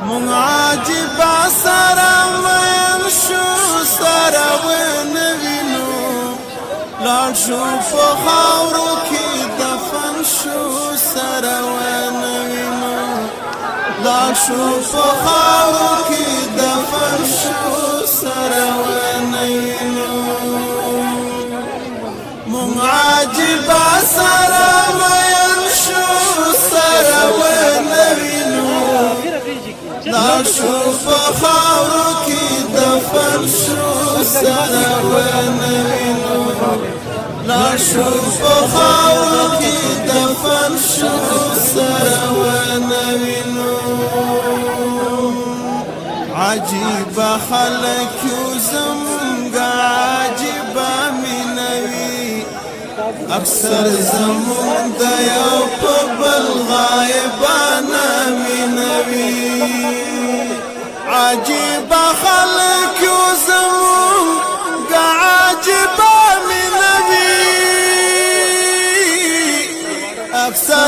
مونږ عجیب سره مین شو سره ونوینو لاړ شو په خاورو کې دفن شو سره ونوینو لاړ شو په خاورو کې دفن شو سره ونوینو مونږ عجیب سره مین شو سره ونوینو لاړ شو په خاورو کې دفن شو سره ونوینو لاړ شو په خاورو کې دفن شو سره ونوینو عجیب خلک یو زمونږ عجیب مینوي اکثر زمون د یو په بل غایبانه مینوي عجیب خلک یو زمون عجیب مینوي اکثر